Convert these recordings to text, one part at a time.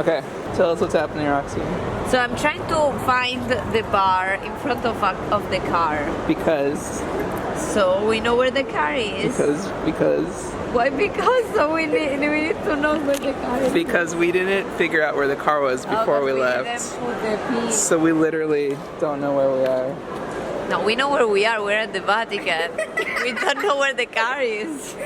Okay, tell us what's happening, Roxy. So I'm trying to find the bar in front of the car. Because? So we know where the car is. Because? Why because? So we need to know where the car is. Because we didn't figure out where the car was before we left. So we literally don't know where we are. No, we know where we are. We're at the Vatican. We don't know where the car is.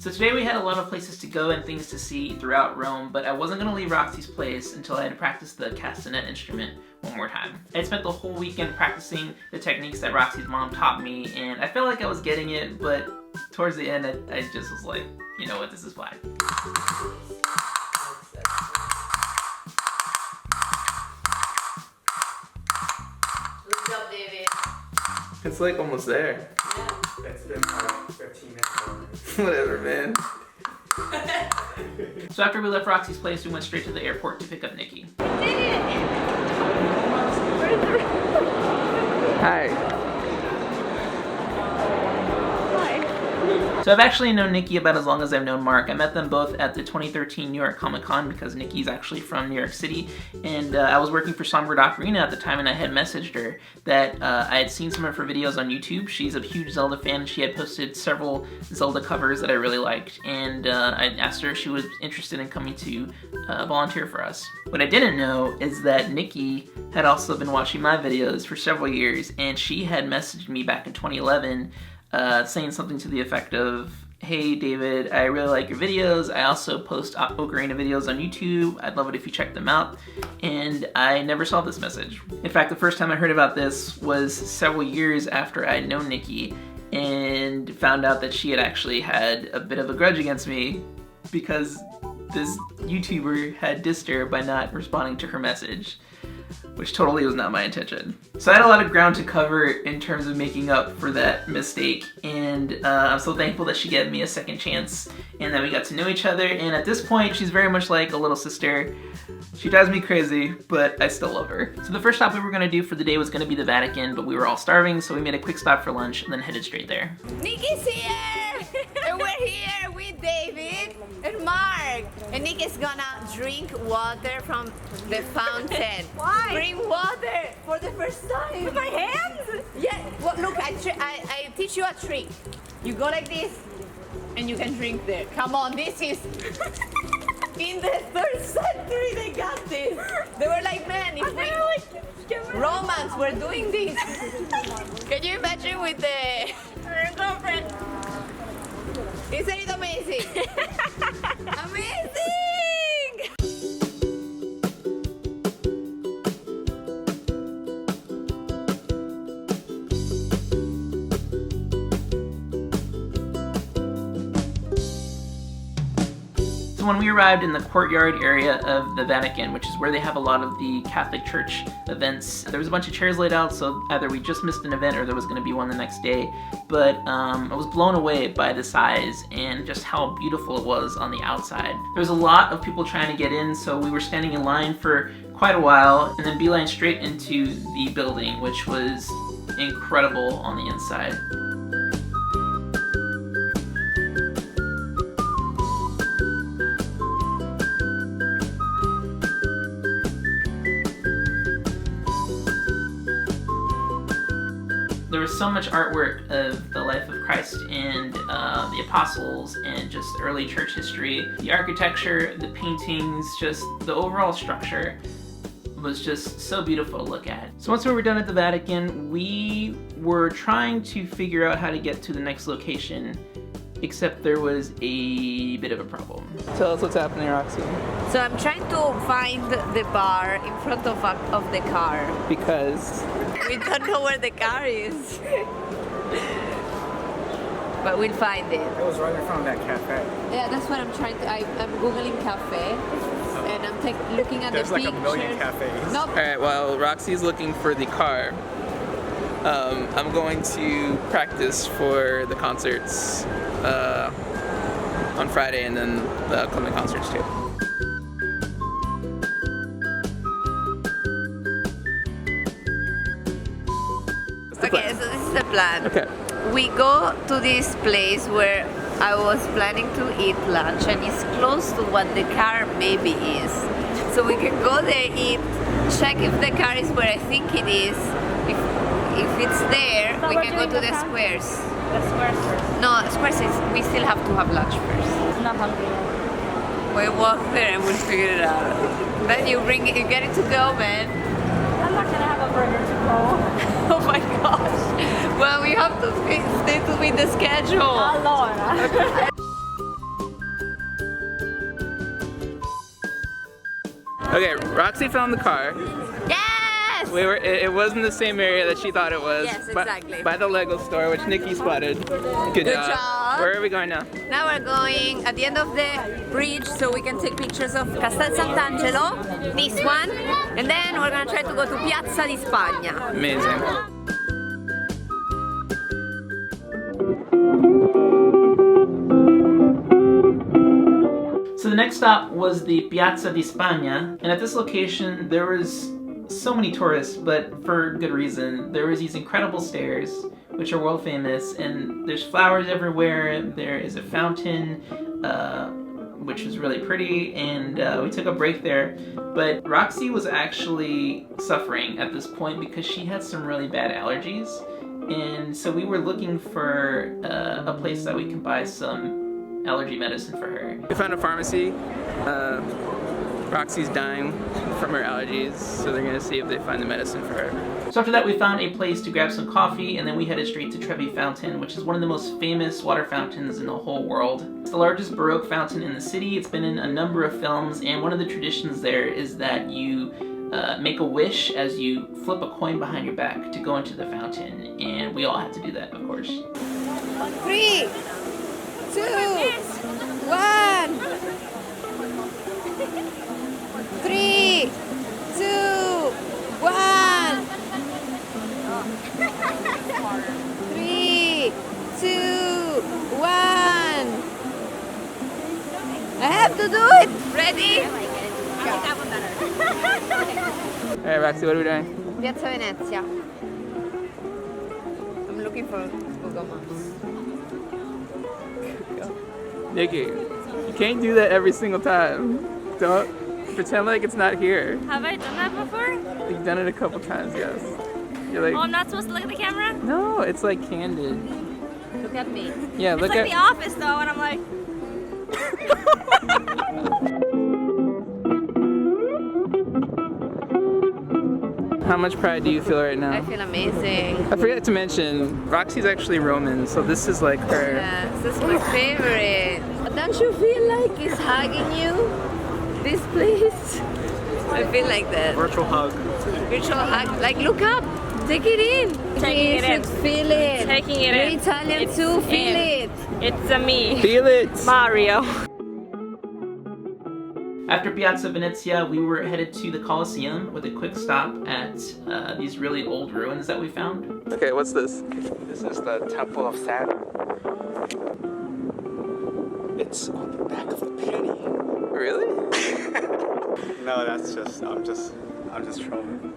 So today we had a lot of places to go and things to see throughout Rome, but I wasn't going to leave Roxy's place until I had practiced the castanet instrument one more time. I had spent the whole weekend practicing the techniques that Roxy's mom taught me, and I felt like I was getting it, but towards the end I just was like, you know what, this is fine. Good job, David. It's like almost there. Yeah. It's been like 15 minutes. Whatever, man. So after we left Roxy's place, we went straight to the airport to pick up Nikki. Hi. So I've actually known Nikki about as long as I've known Mark. I met them both at the 2013 New York Comic Con because Nikki's actually from New York City, and I was working for Songbird Ocarina at the time, and I had messaged her that I had seen some of her videos on YouTube. She's a huge Zelda fan. She had posted several Zelda covers that I really liked, and I asked her if she was interested in coming to volunteer for us. What I didn't know is that Nikki had also been watching my videos for several years, and she had messaged me back in 2011 saying something to the effect of, "Hey David, I really like your videos. I also post Ocarina videos on YouTube. I'd love it if you check them out." And I never saw this message. In fact, the first time I heard about this was several years after I had known Nikki and found out that she had actually had a bit of a grudge against me because this YouTuber had dissed her by not responding to her message, which totally was not my intention. So I had a lot of ground to cover in terms of making up for that mistake, and I'm so thankful that she gave me a second chance and that we got to know each other, and at this point she's very much like a little sister. She drives me crazy, but I still love her. So the first stop we were going to do for the day was going to be the Vatican, but we were all starving, so we made a quick stop for lunch and then headed straight there. Nikki's here! And we're here with David and Mark. And Nikki's gonna drink water from the fountain. Why? Drink water for the first time. With my hands? Yeah, well, look, I teach you a trick. You go like this, and you can drink there. Come on, this is... In the 3rd century they got this. They were like, man, if we... Romans were doing this. Can you imagine with the... Girlfriend. Isn't it amazing? Amazing! So when we arrived in the courtyard area of the Vatican, which is where they have a lot of the Catholic Church events, there was a bunch of chairs laid out, so either we just missed an event or there was going to be one the next day. But I was blown away by the size and just how beautiful it was on the outside. There was a lot of people trying to get in, so we were standing in line for quite a while and then beeline straight into the building, which was incredible on the inside. There was so much artwork of the life of Christ and the apostles and just early church history. The architecture, the paintings, just the overall structure was just so beautiful to look at. So once we were done at the Vatican, we were trying to figure out how to get to the next location, except there was a bit of a problem. Tell us what's happening, Roxy. So I'm trying to find the bar in front of the car. Because? We don't know where the car is. But we'll find it. It was right in front of that cafe. Yeah, that's what I'm trying to... I'm Googling cafe. And I'm looking at There's the like pictures. a million cafes. Nope. Alright, while Roxy's looking for the car, I'm going to practice for the concerts on Friday and then the upcoming concerts too. plan. Okay. We go to this place where I was planning to eat lunch, and it's close to what the car maybe is. So we can go there, eat, check if the car is where I think it is. If it's there, So we we're can go doing to the the car? squares. The squares first. No, squares is, we still have to have lunch first. I'm not hungry yet. We walk there and we'll figure it out. Then you get it to go, man. I'm not gonna have a burger to go. Oh my gosh. Well, we have to stay to meet the schedule. Allora. Okay, Roxy found the car. Yes! We were. It wasn't the same area that she thought it was. Yes, By- exactly. By the Lego store, which Nikki spotted. Good job. Where are we going now? Now we're going at the end of the bridge so we can take pictures of Castel Sant'Angelo, this one, and then we're gonna try to go to Piazza Di Espana. Amazing. So the next stop was the Piazza Di Espana, and at this location there was so many tourists, but for good reason. There was these incredible stairs, which are world famous, and there's flowers everywhere. There is a fountain, which was really pretty, and we took a break there. But Roxy was actually suffering at this point because she had some really bad allergies, and so we were looking for a place that we can buy some allergy medicine for her. We found a pharmacy. Roxy's dying from her allergies, so they're gonna see if they find the medicine for her. So after that, we found a place to grab some coffee, and then we headed straight to Trevi Fountain, which is one of the most famous water fountains in the whole world. It's the largest Baroque fountain in the city. It's been in a number of films, and one of the traditions there is that you make a wish as you flip a coin behind your back to go into the fountain, and we all had to do that, of course. 3, 2, 1. 3, 2, 1. 3, 2, 1. I have to do it. Ready? I like that one better. All right, Roxy, what are we doing? Piazza Venezia. I'm looking for Google Maps. Nikki, you can't do that every single time. Don't pretend like it's not here. Have I done that before? You've done it a couple times, yes. You're like, Oh, I'm not supposed to look at the camera? no, it's like candid. Look at me. Yeah, It's look like at. The Office though, and I'm like, How much pride do you feel right now? I feel amazing. I forgot to mention, Roxy's actually Roman, so this is like her. Yes, this is my favorite. Don't you feel like it's hugging you? This place? I feel like that. Virtual hug. Virtual hug. Like, look up. Take it in. Taking it in. Feel it. Taking it You're in. Italian It's too. Feel in. it. it's a me. Feel it! Mario. After Piazza Venezia, we were headed to the Colosseum with a quick stop at these really old ruins that we found. Okay, what's this? This is the Temple of Saturn. It's on the back of the penny. Really? No, that's just I'm just trolling.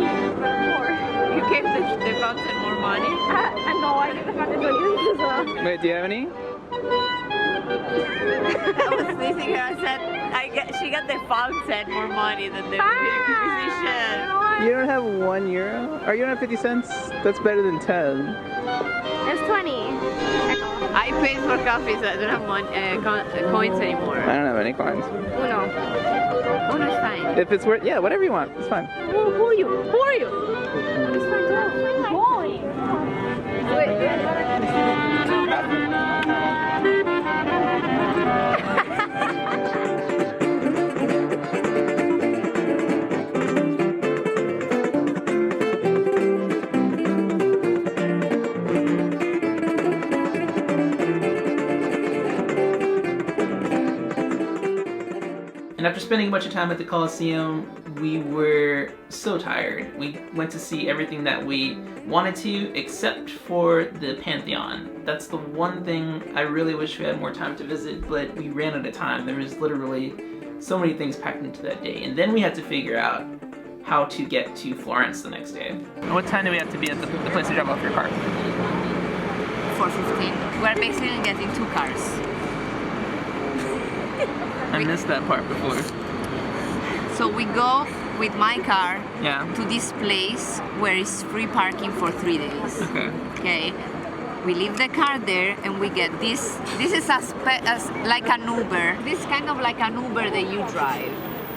You gave the fountain more money. I know, I get the fact that you're as well. Wait, do you have any? I was listening her. I said, she got the fountain more money than the musician. You don't have €1? Or you don't have 50 cents? That's better than 10. It's 20. I paid for coffee, so I don't have coins anymore. I don't have any coins. Uno. Oh, no, it's fine. If it's worth, yeah, whatever you want, it's fine. Who are you? Who are you? It's my boy. And after spending a bunch of time at the Colosseum, we were so tired. We went to see everything that we wanted to, except for the Pantheon. That's the one thing I really wish we had more time to visit, but we ran out of time. There was literally so many things packed into that day. And then we had to figure out how to get to Florence the next day. What time do we have to be at the place to drop off your car? 4:15. We're basically getting 2 cars. I missed that part before. So we go with my car Yeah. to this place where it's free parking for 3 days. Okay. Okay. We leave the car there and we get this. This is as like an Uber. This is kind of like an Uber that you drive.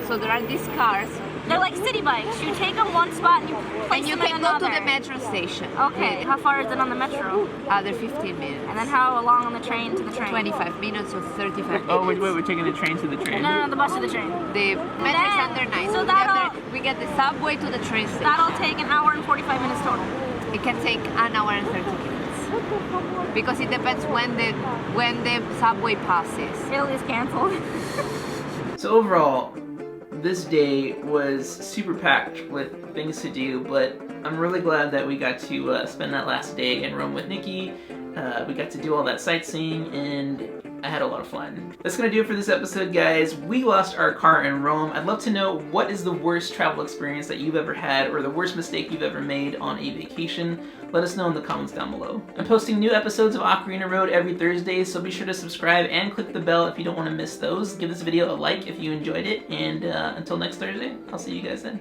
So there are these cars. They're like city bikes. You take them one spot and you place And you them can in go another. to the metro station. Okay. How far is it on the metro? They're 15 minutes. And then how long on the train to the train? 25 minutes or 35 minutes. Oh, wait, we're taking the train to the train. No, the bus to the train. The metro is under 9. So we get the subway to the train station. That'll take an hour and 45 minutes total. It can take an hour and 30 minutes. Because it depends when the subway passes. Italy is canceled. So overall, this day was super packed with things to do, but I'm really glad that we got to spend that last day in Rome with Nikki. We got to do all that sightseeing, and I had a lot of fun. That's gonna do it for this episode, guys. We lost our car in Rome. I'd love to know, what is the worst travel experience that you've ever had, or the worst mistake you've ever made on a vacation? Let us know in the comments down below. I'm posting new episodes of Ocarina Road every Thursday, so be sure to subscribe and click the bell if you don't want to miss those. Give this video a like if you enjoyed it, and until next Thursday, I'll see you guys then.